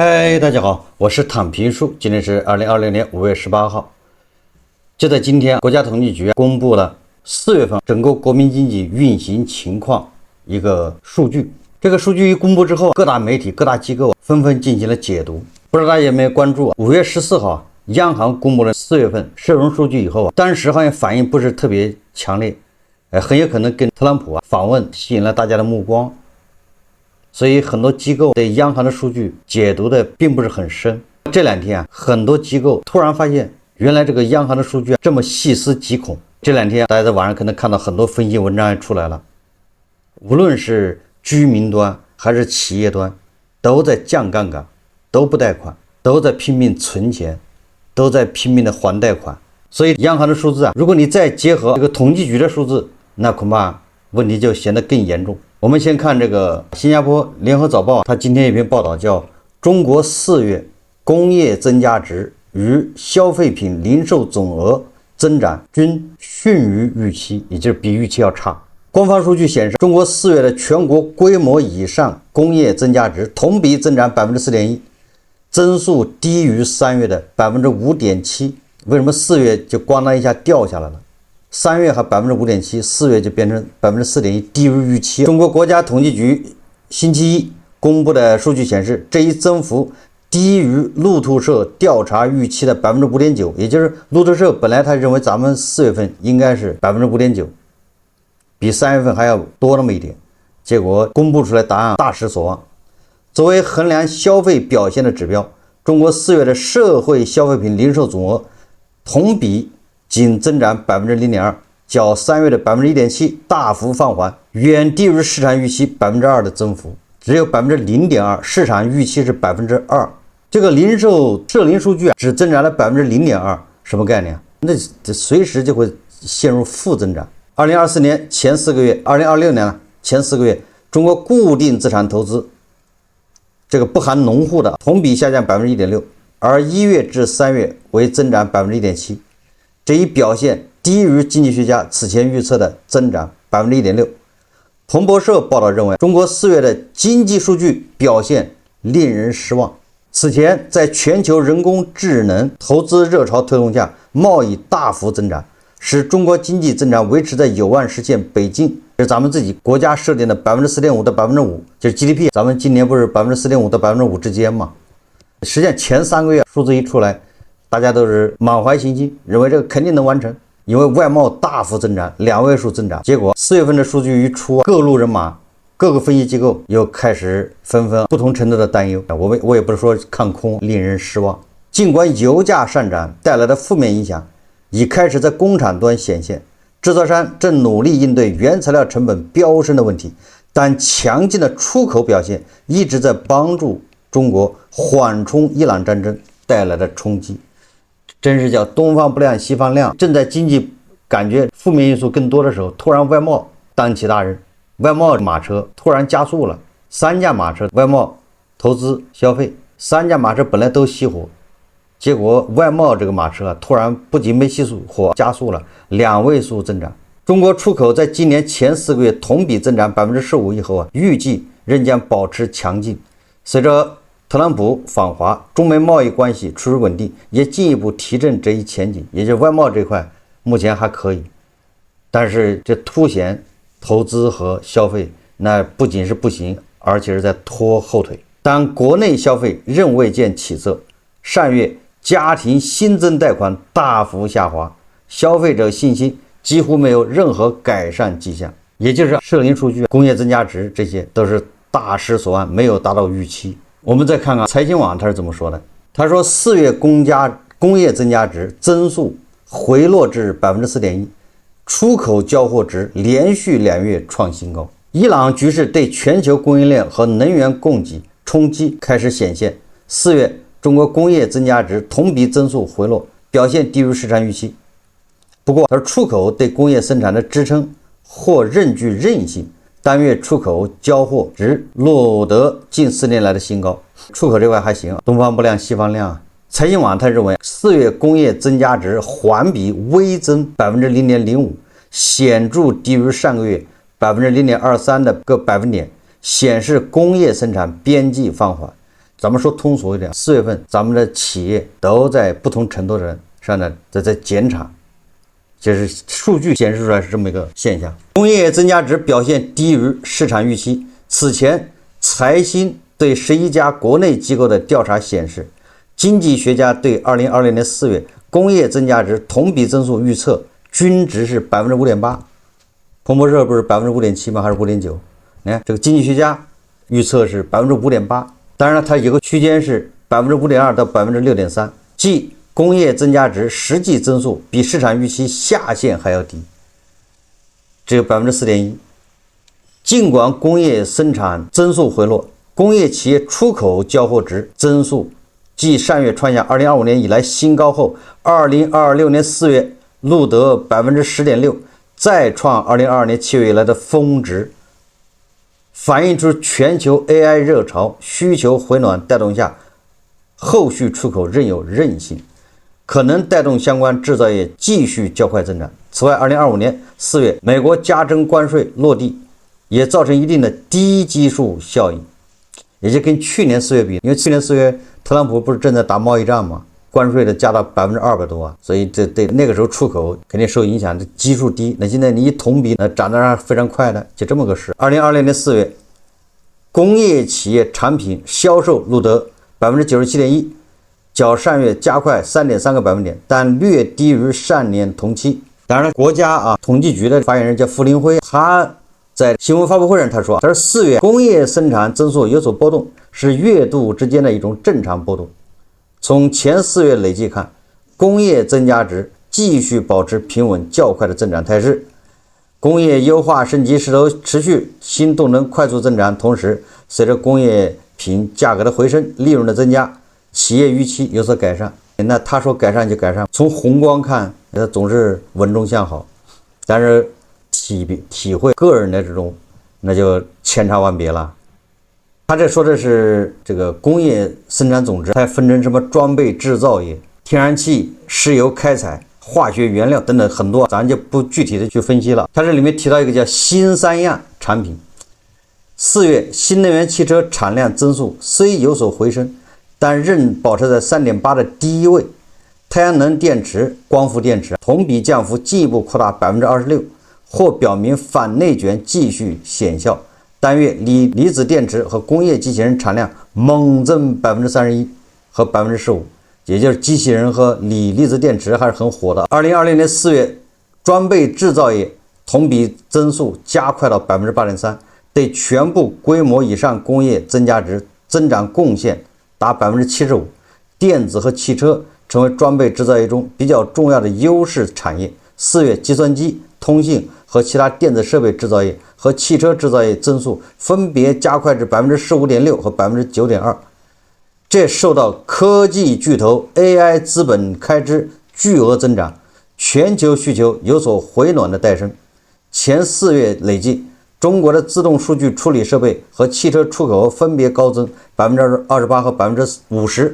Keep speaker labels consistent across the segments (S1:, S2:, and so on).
S1: 嗨，大家好，我是躺平叔，今天是2020年5月18号。就在今天，国家统计局公布了4月份整个国民经济运行情况一个数据。这个数据一公布之后，各大媒体、各大机构纷纷进行了解读。不知道大家有没有关注5月14号，央行公布了4月份社融数据以后，当时好像反应不是特别强烈，很有可能跟特朗普访问吸引了大家的目光。所以很多机构对央行的数据解读的并不是很深。这2天很多机构突然发现，原来这个央行的数据这么细思极恐。这2天大家在网上可能看到很多分析文章也出来了，无论是居民端还是企业端，都在降杠杆，都不贷款，都在拼命存钱，都在拼命的还贷款。所以央行的数字如果你再结合这个统计局的数字，那恐怕问题就显得更严重。我们先看这个新加坡联合早报，它今天有一篇报道叫中国4月工业增加值与消费品零售总额增长均逊于预期，也就是比预期要差。官方数据显示，中国4月的全国规模以上工业增加值同比增长 4.1%， 增速低于3月的 5.7%。 为什么4月就咣当一下掉下来了？3月还 5.7%， 4月就变成 4.1%， 低于预期。中国国家统计局星期一公布的数据显示，这一增幅低于路透社调查预期的 5.9%， 也就是路透社本来他认为咱们4月份应该是 5.9%， 比3月份还要多那么一点，结果公布出来答案大失所望。作为衡量消费表现的指标，中国4月的社会消费品零售总额同比仅增长 0.2%， 较3月的 1.7% 大幅放缓，远低于市场预期 2% 的增幅，只有 0.2%， 市场预期是 2%。 这个零售社零数据只增长了 0.2%， 什么概念？那随时就会陷入负增长。2024年前4个月 ,2026 年前4个月，中国固定资产投资这个不含农户的同比下降 1.6%， 而1月至3月为增长 1.7%，这一表现低于经济学家此前预测的增长 1.6%。 彭博社报道认为，中国4月的经济数据表现令人失望。此前在全球人工智能投资热潮推动下，贸易大幅增长，使中国经济增长维持在有望实现北京是咱们自己国家设定的 4.5% 到 5%， 就是 GDP 咱们今年不是 4.5% 到 5% 之间吗？实际上前3个月数字一出来，大家都是满怀信心，认为这个肯定能完成，因为外贸大幅增长，2位数增长。结果4月份的数据一出，各路人马各个分析机构又开始纷纷不同程度的担忧。我也不是说看空，令人失望。尽管油价上涨带来的负面影响已开始在工厂端显现，制造商正努力应对原材料成本飙升的问题，但强劲的出口表现一直在帮助中国缓冲伊朗战争带来的冲击。真是叫东方不亮西方亮，正在经济感觉负面因素更多的时候，突然外贸当起大任，外贸马车突然加速了，3驾马车，外贸、投资、消费3驾马车本来都熄火，结果外贸这个马车突然不仅没熄火，加速了2位数增长。中国出口在今年前4个月同比增长 15% 以后预计仍将保持强劲。随着特朗普访华，中美贸易关系趋于稳定，也进一步提振这一前景。也就是外贸这块目前还可以，但是这凸显投资和消费那不仅是不行，而且是在拖后腿。当国内消费仍未见起色，上月家庭新增贷款大幅下滑，消费者信心几乎没有任何改善迹象，也就是社零数据、工业增加值这些都是大失所望，没有达到预期。我们再看看财新网他是怎么说的。他说4月工业增加值增速回落至 4.1%， 出口交货值连续2月创新高。伊朗局势对全球供应链和能源供给冲击开始显现。4月中国工业增加值同比增速回落，表现低于市场预期。不过而出口对工业生产的支撑或仍具韧性，单月出口交货值录得近4年来的新高。出口这块还行，东方不亮西方亮啊。财新网他认为4月工业增加值环比微增 0.05%， 显著低于上个月 0.23% 的个百分点，显示工业生产边际放缓。咱们说通俗一点，4月份咱们的企业都在不同程度的上呢在减产，就是数据显示出来是这么一个现象。工业增加值表现低于市场预期。此前财新对11家国内机构的调查显示，经济学家对2020年4月工业增加值同比增速预测均值是 5.8%。彭博社不是 5.7% 吗？还是 5.9%？ 你看这个经济学家预测是 5.8%， 当然了，它有个区间是 5.2% 到 6.3%， 即工业增加值实际增速比市场预期下限还要低，只有 4.1%。 尽管工业生产增速回落，工业企业出口交货值增速继上月创下2025年以来新高后，2026年4月录得 10.6%， 再创2022年7月以来的峰值，反映出全球 AI 热潮需求回暖带动下，后续出口仍有韧性，可能带动相关制造业继续较快增长。此外，2025年4月美国加征关税落地，也造成一定的低基数效应，也就跟去年4月比，因为去年4月特朗普不是正在打贸易战吗？关税的加到200%多啊，所以这对那个时候出口肯定受影响，这基数低。那现在你一同比，那涨得非常快的，就这么个事。2020年4月，工业企业产品销售录得 97.1%， 较上月加快 3.3个百分点，但略低于上年同期。当然了，国家统计局的发言人叫傅林辉，他在新闻发布会上他说4月工业生产增速有所波动，是月度之间的一种正常波动。从前4月累计看，工业增加值继续保持平稳较快的增长态势，工业优化升级势头持续，新动能快速增长。同时，随着工业品价格的回升，利润的增加，企业预期有所改善。那他说改善就改善，从宏观看，总是稳中向好，但是体会个人的这种，那就千差万别了。他这说的是这个工业生产总值，它分成什么装备制造业、天然气、石油开采、化学原料等等很多，咱就不具体的去分析了。它这里面提到一个叫新三样产品。4月新能源汽车产量增速虽有所回升，但仍保持在 3.8% 的低位。太阳能电池、光伏电池同比降幅进一步扩大 26%， 或表明反内卷继续显效。单月锂子电池和工业机器人产量猛增 31% 和 15%， 也就是机器人和锂子电池还是很火的。2020年4月装备制造业同比增速加快到 8.3%， 对全部规模以上工业增加值增长贡献达 75%。 电子和汽车成为装备制造业中比较重要的优势产业。4月计算机、通信和其他电子设备制造业和汽车制造业增速分别加快至 15.6% 和 9.2%， 这受到科技巨头 AI 资本开支巨额增长、全球需求有所回暖的带生。前4月累计，中国的自动数据处理设备和汽车出口分别高增 28% 和 50%。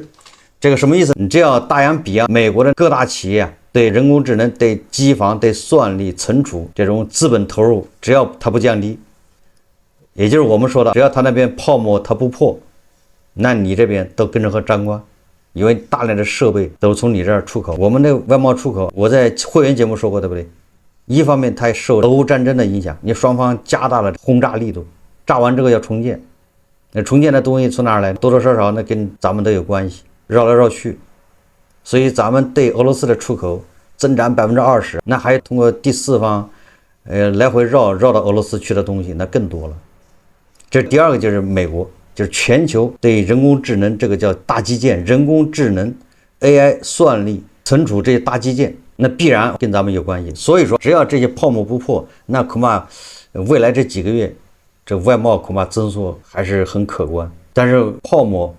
S1: 这个什么意思？你这要大洋比美国的各大企业对人工智能、对机房、对算力、存储这种资本投入，只要它不降低，也就是我们说的，只要它那边泡沫它不破，那你这边都跟着和沾光，因为大量的设备都是从你这儿出口。我们的外贸出口，我在会员节目说过，对不对？一方面它受俄乌战争的影响，你双方加大了轰炸力度，炸完之后要重建，那重建的东西从哪儿来？多多少少那跟咱们都有关系，绕来绕去。所以咱们对俄罗斯的出口增长 20%， 那还通过第四方来回绕到俄罗斯去的东西那更多了。这第二个就是美国，就是全球对人工智能这个叫大基建，人工智能 AI 算力存储这些大基建，那必然跟咱们有关系。所以说只要这些泡沫不破，那恐怕未来这几个月这外贸恐怕增速还是很可观。但是泡沫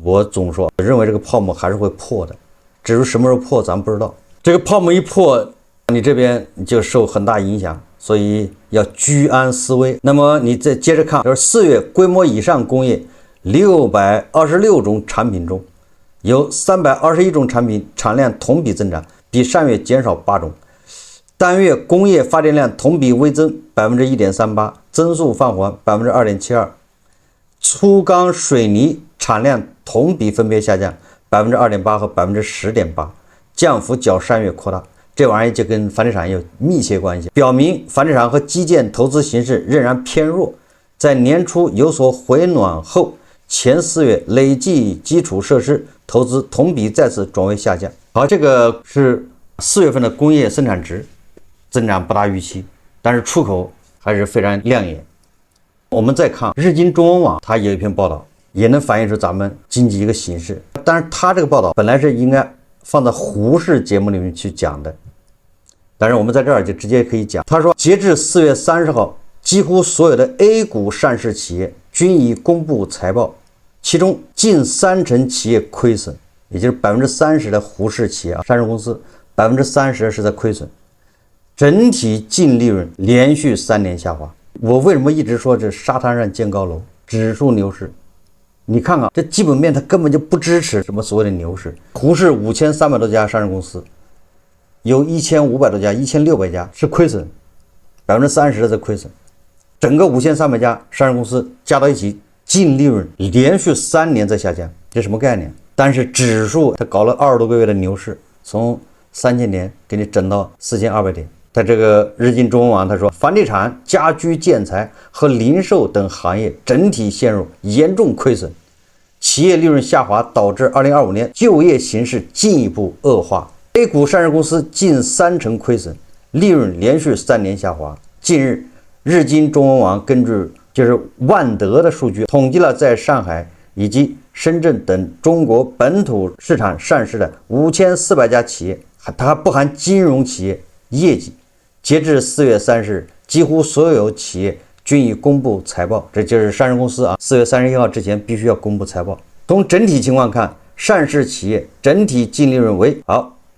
S1: 我总说认为这个泡沫还是会破的，至于什么时候破咱不知道。这个泡沫一破，你这边就受很大影响，所以要居安思危。那么你再接着看，就是4月规模以上工业626种产品中，有321种产品产量同比增长，比上月减少8种。单月工业发电量同比微增 1.38%， 增速放缓 2.72%。粗钢水泥产量同比分别下降2.8%和10.8%，降幅较上月扩大。这玩意儿就跟房地产有密切关系，表明房地产和基建投资形势仍然偏弱。在年初有所回暖后，前4月累计基础设施投资同比再次转为下降。好，这个是4月份的工业生产值增长不达预期，但是出口还是非常亮眼。我们再看日经中文网，它有一篇报道，也能反映出咱们经济一个形势。但是它这个报道本来是应该放在胡适节目里面去讲的，但是我们在这儿就直接可以讲。他说，截至4月30号，几乎所有的 A 股上市企业均已公布财报，其中近30%企业亏损，也就是30%的胡适企业上市公司30%是在亏损，整体净利润连续3年下滑。我为什么一直说这沙滩上建高楼，指数牛市？你看看这基本面，它根本就不支持什么所谓的牛市。胡适5300多家上市公司，有1500多家、1600家是亏损，30%的在亏损。整个5300家上市公司加到一起，净利润连续3年在下降，这什么概念？但是指数它搞了20多个月的牛市，从3000点给你整到4200点。在这个日经中文网他说，房地产、家居建材和零售等行业整体陷入严重亏损，企业利润下滑导致2025年就业形势进一步恶化。A 股上市公司近30%亏损，利润连续3年下滑。近日，日经中文网根据万德的数据统计了在上海以及深圳等中国本土市场上市的5400家企业，它还不含金融企业业绩。截至4月30日，几乎所有企业均已公布财报，这就是上市公司4月31号之前必须要公布财报。从整体情况看，上市企业整体净利润为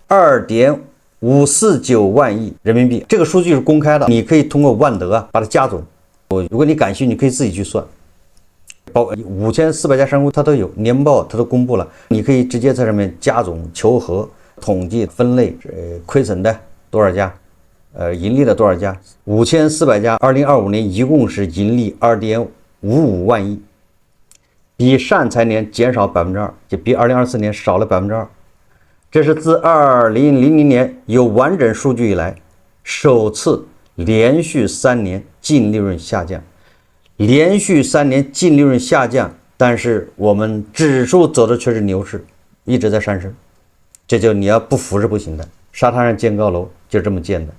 S1: 2.549万亿人民币，这个数据是公开的，你可以通过万德把它加总。如果你感兴趣，你可以自己去算。5400家上市公司它都有年报，它都公布了，你可以直接在上面加总求和，统计分类，亏损的多少家，盈利的多少家。5400家2025年一共是盈利2.55万亿，比上财年减少2%，就比2024年少了2%。这是自2000年有完整数据以来首次连续3年净利润下降。连续3年净利润下降，但是我们指数走的却是牛市，一直在上升，这就你要不服是不行的。沙滩上建高楼就这么建的。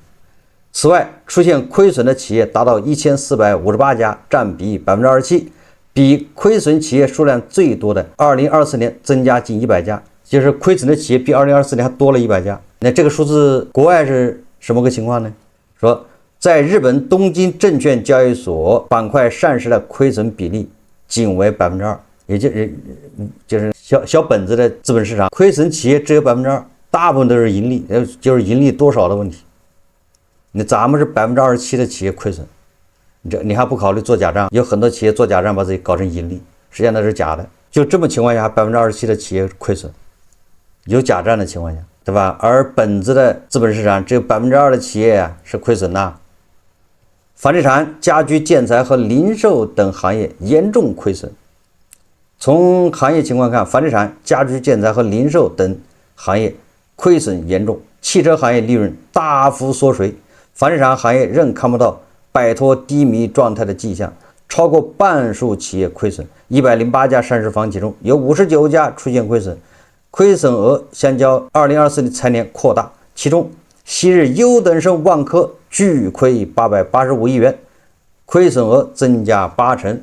S1: 此外，出现亏损的企业达到1458家，占比27%，比亏损企业数量最多的2024年增加近100家，就是亏损的企业比2024年还多了100家。那这个数字国外是什么个情况呢？说在日本东京证券交易所板块上市的亏损比例仅为2%，也就是小本子的资本市场，亏损企业只有2%，大部分都是盈利，就是盈利多少的问题。咱们是27%的企业亏损，你还不考虑做假账？有很多企业做假账把自己搞成盈利，实际上那是假的。就这么情况下，27%的企业亏损，有假账的情况下，对吧？而本子的资本市场只有2%的企业是亏损的。房地产、家居建材和零售等行业严重亏损。从行业情况看，房地产、家居建材和零售等行业亏损严重，汽车行业利润大幅缩水，房地产行业仍看不到摆脱低迷状态的迹象，超过半数企业亏损，108家上市房企中有59家出现亏损，亏损额相较2024财年扩大，其中昔日优等生万科巨亏885亿元，亏损额增加80%，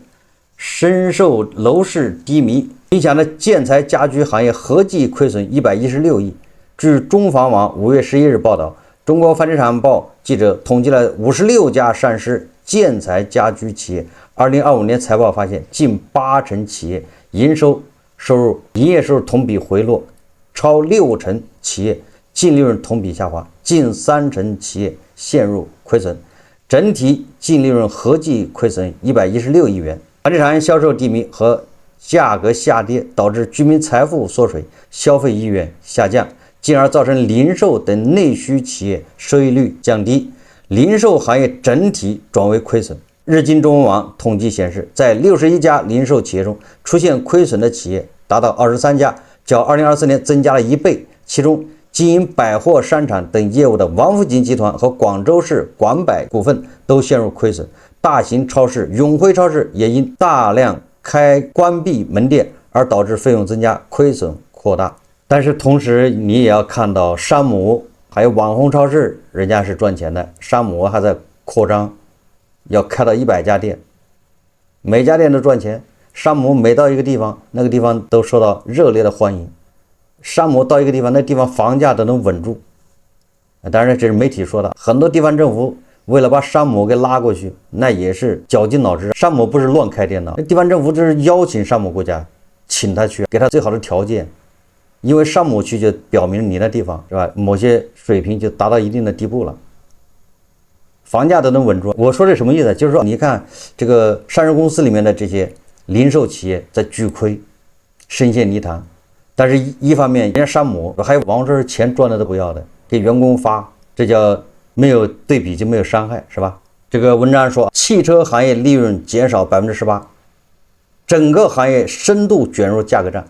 S1: 深受楼市低迷影响的建材家居行业合计亏损116亿。据中房网5月11日报道，中国房地产报记者统计了56家上市建材家居企业2025年财报，发现近80%企业营业收入同比回落，超60%企业净利润同比下滑，近30%企业陷入亏损，整体净利润合计亏损116亿元。房地产销售低迷和价格下跌导致居民财富缩水，消费意愿下降，进而造成零售等内需企业收益率降低，零售行业整体转为亏损。日经中文网统计显示，在61家零售企业中，出现亏损的企业达到23家，较2024年增加了1倍。其中，经营百货商场等业务的王府井集团和广州市广百股份都陷入亏损。大型超市永辉超市也因大量关闭门店而导致费用增加，亏损扩大。但是同时，你也要看到山姆还有网红超市，人家是赚钱的。山姆还在扩张，要开到100家店，每家店都赚钱。山姆每到一个地方，那个地方都受到热烈的欢迎。山姆到一个地方，那地方房价都能稳住。当然这是媒体说的，很多地方政府为了把山姆给拉过去，那也是绞尽脑汁。山姆不是乱开店的，地方政府就是邀请山姆国家，请他去，给他最好的条件。因为山姆去就表明你的地方是吧，某些水平就达到一定的地步了，房价都能稳住。我说这什么意思？就是说你看这个上市公司里面的这些零售企业在巨亏，深陷泥潭。但是一方面人家山姆还有网红超市钱赚的都不要的，给员工发，这叫没有对比就没有伤害，是吧？这个文章说汽车行业利润减少 18%， 整个行业深度卷入价格战。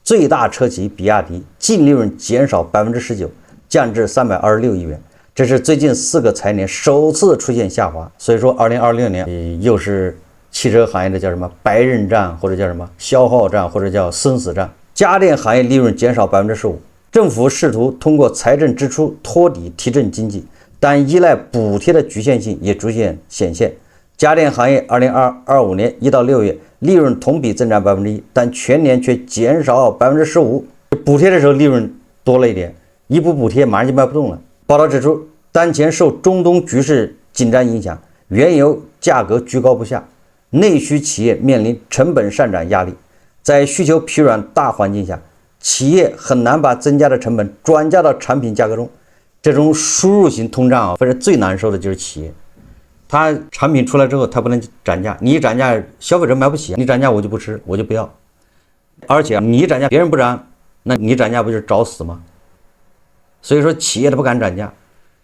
S1: 最大车企比亚迪净利润减少 19%， 降至326亿元，这是最近4个财年首次出现下滑。所以说2026年又是汽车行业的叫什么白刃战，或者叫什么消耗战，或者叫生死战。家电行业利润减少 15%， 政府试图通过财政支出托底提振经济，但依赖补贴的局限性也逐渐显现。家电行业2025年1到6月利润同比增长 1%， 但全年却减少 15%。 补贴的时候利润多了一点，一不补贴马上就卖不动了。报道指出，当前受中东局势紧张影响，原油价格居高不下，内需企业面临成本上涨压力。在需求疲软大环境下，企业很难把增加的成本转嫁到产品价格中。这种输入型通胀反正最难受的就是企业。它产品出来之后，它不能涨价，你一涨价，消费者买不起，你涨价我就不吃，我就不要。而且你一涨价，别人不涨，那你涨价不就是找死吗？所以说企业都不敢涨价，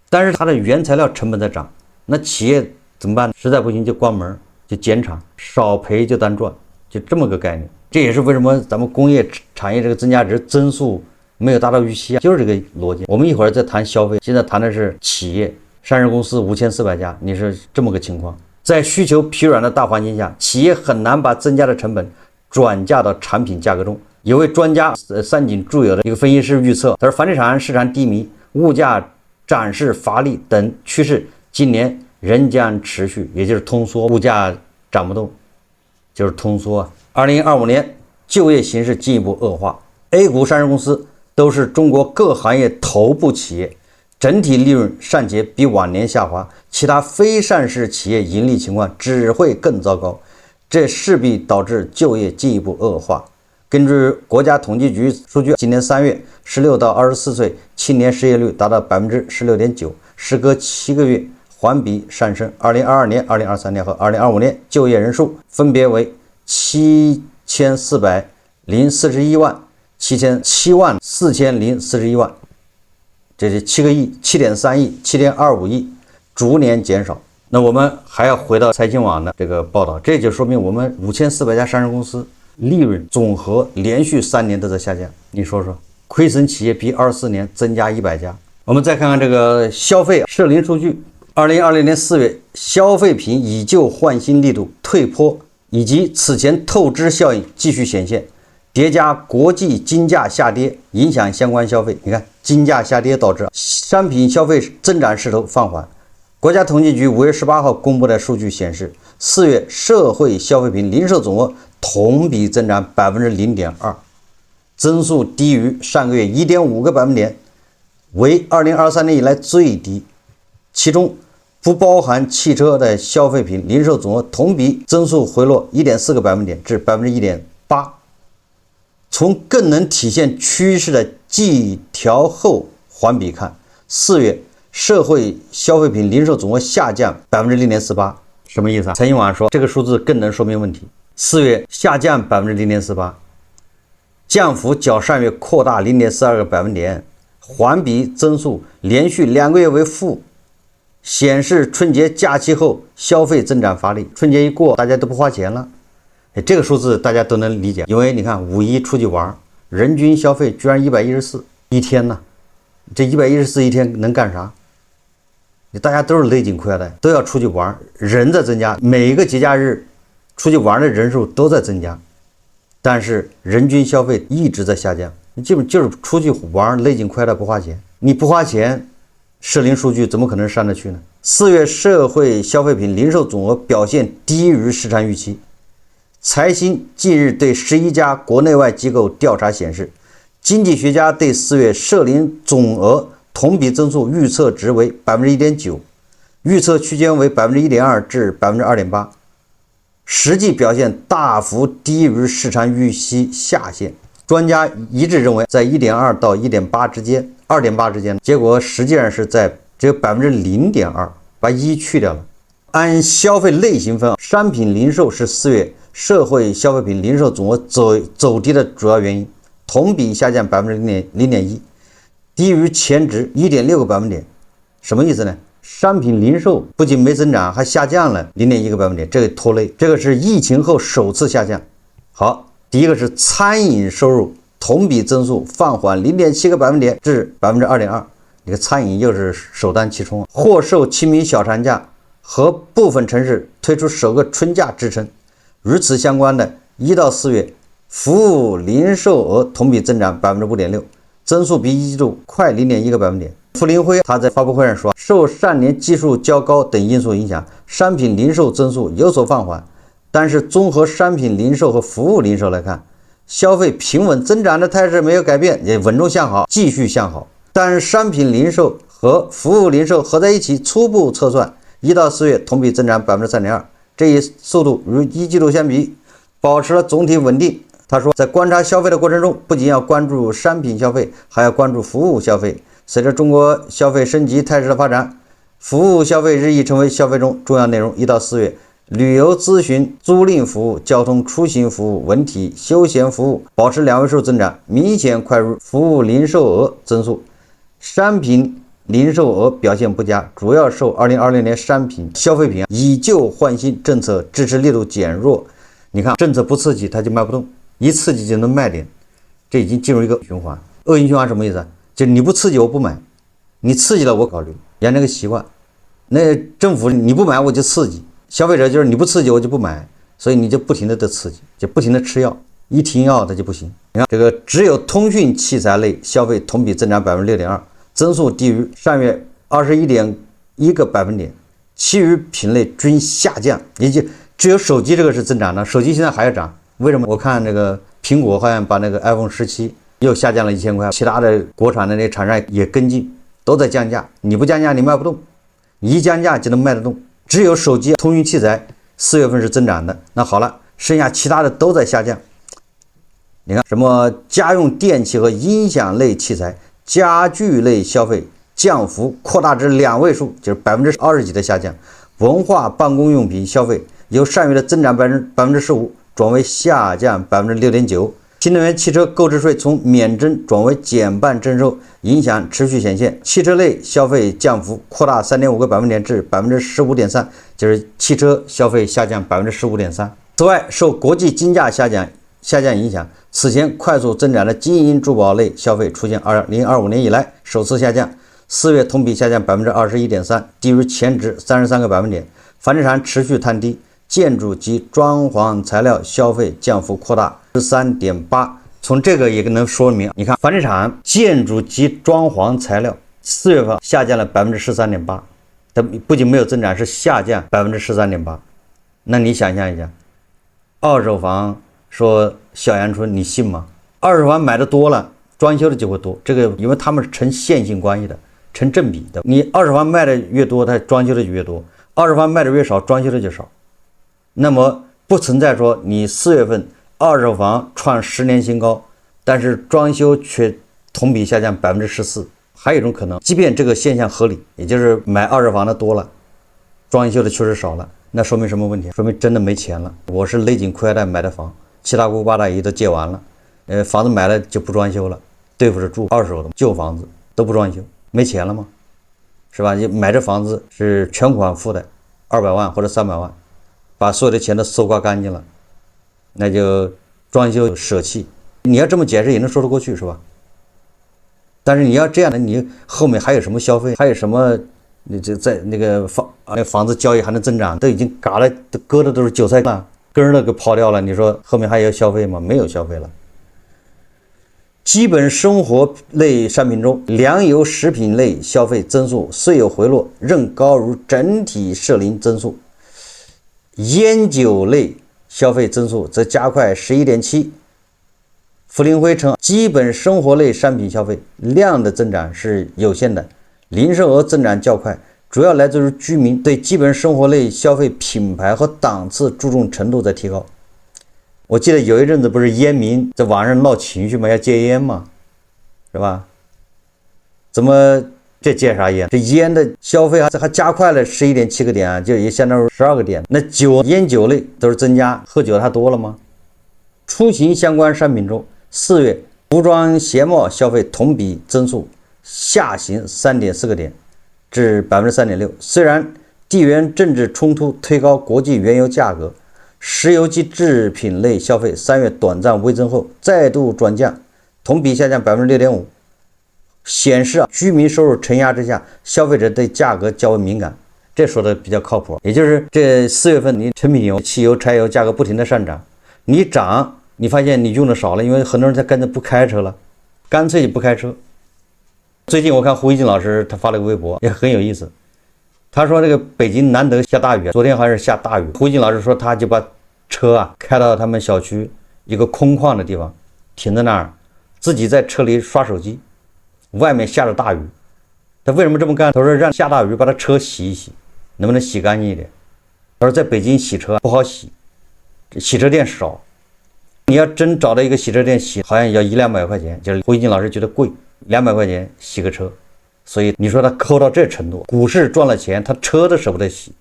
S1: 但是它的原材料成本在涨，那企业怎么办？实在不行就关门，就减产，少赔就单赚，就这么个概念。这也是为什么咱们工业产业这个增加值增速没有达到预期，就是这个逻辑。我们一会儿再谈消费，现在谈的是企业。上市公司5400家，你是这么个情况。在需求疲软的大环境下，企业很难把增加的成本转嫁到产品价格中。有位专家三井住友的一个分析师预测，他说房地产市场低迷、物价涨势乏力等趋势今年仍将持续，也就是通缩，物价涨不动就是通缩。2025年就业形势进一步恶化， A 股上市公司都是中国各行业头部企业，整体利润尚且比往年下滑，其他非上市企业盈利情况只会更糟糕，这势必导致就业进一步恶化。根据国家统计局数据，今年3月16到24岁青年失业率达到 16.9%， 时隔7个月环比上升。2022年、2023年和2025年就业人数分别为7441万、74041万，这是7个亿、7.3亿、7.25亿，逐年减少。那我们还要回到财经网的这个报道，这就说明我们5400家上市公司利润总和连续3年都在下降。你说说，亏损企业比24年增加100家。我们再看看这个消费社零数据，2020年4月，消费品以旧换新力度退坡，以及此前透支效应继续显现，叠加国际金价下跌，影响相关消费。你看，金价下跌导致商品消费增长势头放缓。国家统计局5月18号公布的数据显示，4月社会消费品零售总额同比增长 0.2%， 增速低于上个月 1.5个百分点，为2023年以来最低。其中不包含汽车的消费品零售总额同比增速回落 1.4个百分点至 1.8%。从更能体现趋势的季调后环比看，4月社会消费品零售总额下降 0.48%， 什么意思啊？财经网说这个数字更能说明问题。4月下降 0.48%， 降幅较上月扩大 0.42个百分点，环比增速连续2个月为负，显示春节假期后消费增长乏力。春节一过，大家都不花钱了，这个数字大家都能理解，因为你看5·1出去玩，人均消费居然114一天呢，这114一天能干啥？大家都是勒紧裤腰带，都要出去玩，人在增加，每一个节假日出去玩的人数都在增加，但是人均消费一直在下降。你基本就是出去玩，勒紧裤腰带不花钱，你不花钱，社零数据怎么可能上得去呢？4月社会消费品零售总额表现低于市场预期。财新近日对11家国内外机构调查显示，经济学家对4月社零总额同比增速预测值为 1.9%， 预测区间为 1.2% 至 2.8%， 实际表现大幅低于市场预期下限。专家一致认为在 1.2 到 1.8 之间 2.8 之间，结果实际上是在只有 0.2%， 把1去掉了。按消费类型分，商品零售是4月社会消费品零售总额走低的主要原因，同比下降 0.1%， 低于前值 1.6个百分点。什么意思呢？商品零售不仅没增长，还下降了 0.1个百分点，这个拖累，这个是疫情后首次下降。好，第一个是餐饮收入同比增速放缓 0.7个百分点至 2.2%， 你看餐饮又是首当其冲，或受清明小长假和部分城市推出首个春假支撑。与此相关的1到4月服务零售额同比增长 5.6%， 增速比一季度快 0.1个百分点。傅林辉他在发布会上说，受上年基数较高等因素影响，商品零售增速有所放缓，但是综合商品零售和服务零售来看，消费平稳增长的态势没有改变，也稳中向好，继续向好。但是商品零售和服务零售合在一起初步测算，1到4月同比增长 3.2%， 这一速度与一季度相比保持了总体稳定。他说，在观察消费的过程中，不仅要关注商品消费，还要关注服务消费。随着中国消费升级态势的发展，服务消费日益成为消费中重要内容。1到4月，旅游咨询、租赁服务、交通出行服务、文体休闲服务保持2位数增长，明显快于服务零售额增速。商品零售额表现不佳，主要受2020年商品消费品以旧换新政策支持力度减弱。你看，政策不刺激它就卖不动，一刺激就能卖点，这已经进入一个循环。恶性循环什么意思？就是你不刺激我不买，你刺激了我考虑，养成个习惯。那政府你不买我就刺激，消费者就是你不刺激我就不买，所以你就不停的刺激，就不停的吃药，一停药它就不行。你看这个只有通讯器材类消费同比增长 6.2%， 增速低于上月 21.1个百分点，其余品类均下降，也就只有手机这个是增长的，手机现在还要涨。为什么？我看这个苹果好像把那个 iPhone 17又下降了1000块，其他的国产的那厂商也跟进，都在降价。你不降价你卖不动，你一降价就能卖得动。只有手机、通讯器材4月份是增长的。那好了，剩下其他的都在下降。你看什么家用电器和音响类器材、家具类消费降幅扩大至2位数，就是20%几的下降。文化办公用品消费由上月的增长15%转为下降 6.9%。新能源汽车购置税从免征转为减半征收，影响持续显现。汽车类消费降幅扩大 3.5个百分点至 15.3%， 就是汽车消费下降 15.3%。此外，受国际金价下降影响，此前快速增长的金银珠宝类消费出现2025年以来首次下降，4月同比下降 21.3%， 低于前值33个百分点。房地产持续探低，建筑及装潢材料消费降幅扩大 13.8%。从这个也能说明，你看房地产、建筑及装潢材料4月份下降了 13.8%， 它不仅没有增长，是下降 13.8%。那你想象一下，二手房说小阳春，你信吗？二手房买的多了，装修的就会多，这个因为他们是成线性关系的，成正比的。你二手房卖的越多，它装修的就越多；二手房卖的越少，装修的就少。那么不存在说你4月份二手房创10年新高，但是装修却同比下降 14%。还有一种可能，即便这个现象合理，也就是买二手房的多了，装修的确实少了，那说明什么问题？说明真的没钱了。我是勒紧裤腰带买的房，七大姑八大姨都借完了，房子买了就不装修了，对付着住二手的旧房子都不装修，没钱了吗？是吧？你买这房子是全款付的200万或者300万，把所有的钱都搜刮干净了，那就装修舍弃。你要这么解释也能说得过去，是吧？但是你要这样的，你后面还有什么消费，还有什么？你这在那个房子交易还能增长，都已经嘎了，都割的都是韭菜了，根儿都给抛掉了。你说后面还有消费吗？没有消费了。基本生活类商品中，粮油食品类消费增速虽有回落，仍高于整体社零增速。烟酒类消费增速则加快 11.7%。傅林辉称，基本生活类商品消费量的增长是有限的，零售额增长较快，主要来自于居民对基本生活类消费品牌和档次注重程度在提高。我记得有一阵子不是烟民在网上闹情绪吗？要戒烟嘛，是吧？怎么这戒啥烟？这烟的消费还加快了 11.7 个点啊，就也相当于12个点。那烟酒类都是增加，喝酒它多了吗？出行相关商品中，4月服装鞋帽消费同比增速下行 3.4 个点至 3.6%。虽然地缘政治冲突推高国际原油价格，石油及制品类消费3月短暂微增后再度转降，同比下降 6.5%， 显示居民收入承压之下，消费者对价格较为敏感。这说的比较靠谱，也就是这4月份你成品油、汽油、柴油价格不停的上涨，你涨，你发现你用的少了，因为很多人他干脆不开车了，干脆就不开车。最近我看胡一静老师他发了个微博，也很有意思。他说这个北京难得下大雨，昨天还是下大雨。胡一静老师说他就把车开到他们小区一个空旷的地方，停在那儿，自己在车里刷手机。外面下着大雨，他为什么这么干？他说让下大雨把他车洗一洗，能不能洗干净一点？他说在北京洗车不好洗，洗车店少。你要真找到一个洗车店洗，好像要100-200块钱，就是胡一静老师觉得贵，200块钱洗个车。所以你说他抠到这程度，股市赚了钱，他车都舍不得洗。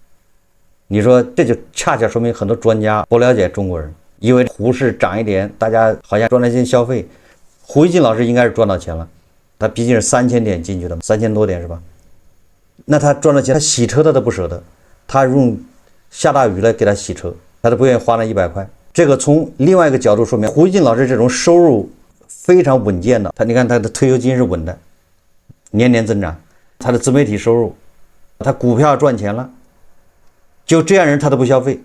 S1: 你说这就恰恰说明很多专家不了解中国人，因为股市涨一点，大家好像赚了些消费。胡一静老师应该是赚到钱了，他毕竟是3000点进去的，3000多点是吧？那他赚了钱，他洗车他都不舍得，他用下大雨来给他洗车，他都不愿意花那100块。这个从另外一个角度说明，胡一静老师这种收入非常稳健的，你看他的退休金是稳的，年年增长，他的自媒体收入，他股票赚钱了，就这样人他都不消费，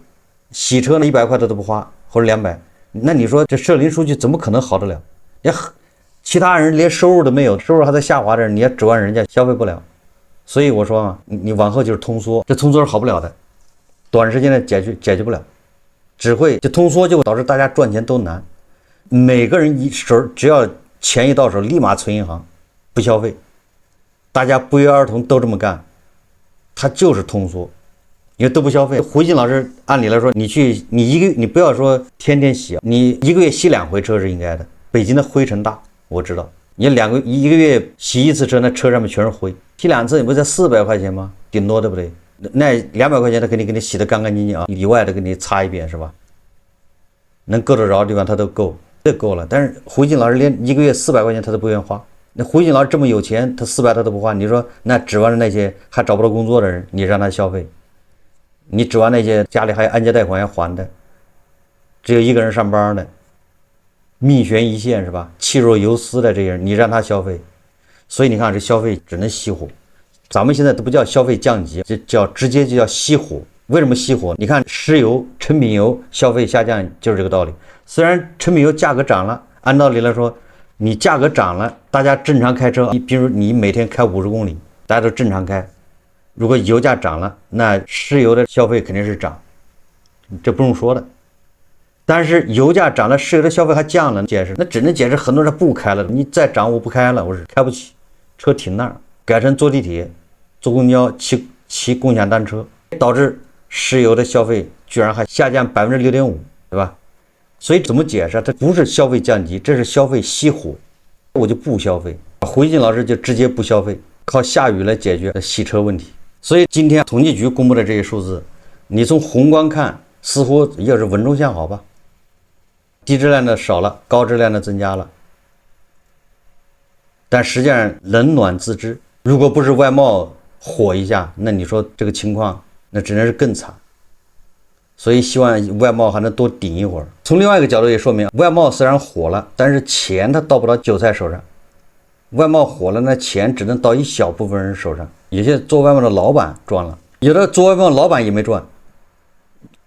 S1: 洗车呢100块他都不花，或者200，那你说这社零数据怎么可能好得了？其他人连收入都没有，收入还在下滑着，你要指望人家消费不了。所以我说嘛，你往后就是通缩，这通缩是好不了的，短时间内解决不了，只会这通缩就会导致大家赚钱都难。每个人只要钱一到手，立马存银行，不消费，大家不约而同都这么干，他就是通缩，因为都不消费。胡一静老师按理来说，你不要说天天洗，你1个月洗2回车是应该的。北京的灰尘大，我知道，你一个月洗1次车，那车上面全是灰，洗2次你不才400块钱吗？顶多对不对？那200块钱他肯定给你洗得干干净净啊，里外的给你擦一遍是吧？能够得着的地方他都够，这够了。但是胡一静老师连1个月400块钱他都不愿意花。那胡一静老师这么有钱，他400他都不花，你说那指望着那些还找不到工作的人，你让他消费，你指望那些家里还有按揭贷款要还的，只有一个人上班的，命悬一线是吧？气若游丝的这些人，你让他消费，所以你看这消费只能熄火。咱们现在都不叫消费降级，直接就叫熄火。为什么熄火？你看石油、成品油消费下降就是这个道理。虽然成品油价格涨了，按道理来说，你价格涨了，大家正常开车，你比如你每天开50公里，大家都正常开。如果油价涨了，那石油的消费肯定是涨，这不用说的。但是油价涨了，石油的消费还降了，解释那只能解释很多人不开了，你再涨我不开了，我是开不起，车停那儿，改成坐地铁、坐公交、骑共享单车，导致石油的消费居然还下降 6.5%， 对吧？所以怎么解释？它不是消费降级，这是消费熄火，我就不消费。胡一静老师就直接不消费，靠下雨来解决洗车问题。所以今天统计局公布的这些数字，你从宏观看，似乎也是稳中向好吧？低质量的少了，高质量的增加了，但实际上冷暖自知。如果不是外贸火一下，那你说这个情况，那只能是更惨。所以希望外贸还能多顶一会儿。从另外一个角度也说明，外贸虽然火了，但是钱它到不到韭菜手上。外贸火了，那钱只能到一小部分人手上。有些做外贸的老板赚了，有的做外贸的老板也没赚，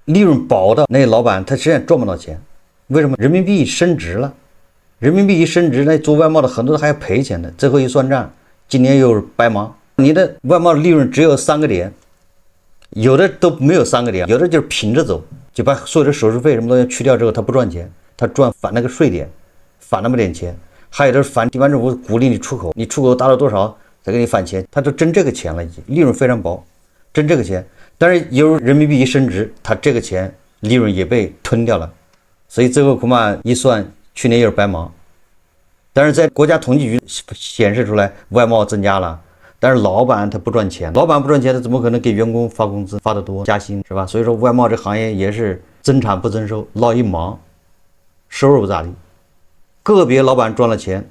S1: 利润薄的那些老板他实际上赚不到钱。为什么？人民币升值了，人民币一升值，那做外贸的很多还要赔钱的。最后一算账，今年又是白忙。你的外贸利润只有3个点，有的都没有3个点，有的就是平着走，就把所有的手续费什么东西去掉之后，他不赚钱，他赚返那个税点，返那么点钱。还有的是返地方政府鼓励你出口，你出口达到多少再给你返钱，他都挣这个钱了，已经利润非常薄，挣这个钱。但是有人民币一升值，他这个钱利润也被吞掉了，所以最后恐怕一算，去年又是白忙。但是在国家统计局显示出来，外贸增加了，但是老板他不赚钱，老板不赚钱，他怎么可能给员工发工资发得多加薪，是吧？所以说外贸这行业也是增产不增收，落一忙，收入不咋地。个别老板赚了钱，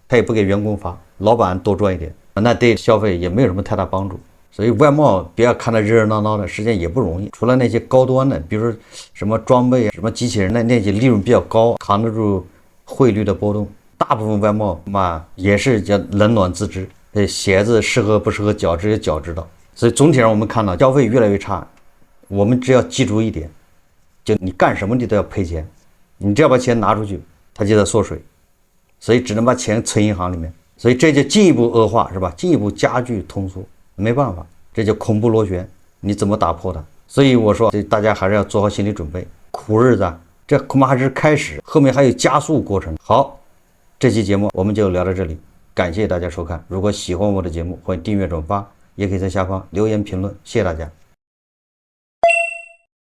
S1: 他也不给员工发，老板多赚一点，那对消费也没有什么太大帮助。所以外贸不要看得热热闹闹的，实际上也不容易。除了那些高端的，比如说什么装备啊、什么机器人，那些利润比较高，扛得住汇率的波动。大部分外贸嘛也是叫冷暖自知，鞋子适合不适合脚只有脚知道。所以总体上我们看到消费越来越差，我们只要记住一点，就你干什么你都要赔钱，你只要把钱拿出去，它就在缩水，所以只能把钱存银行里面，所以这就进一步恶化，是吧？进一步加剧通缩，没办法，这叫恐怖螺旋，你怎么打破它？所以我说，大家还是要做好心理准备，苦日子这恐怕还是开始，后面还有加速过程。好，这期节目我们就聊到这里，感谢大家收看。如果喜欢我的节目，欢迎订阅转发，也可以在下方留言评论，谢谢大家。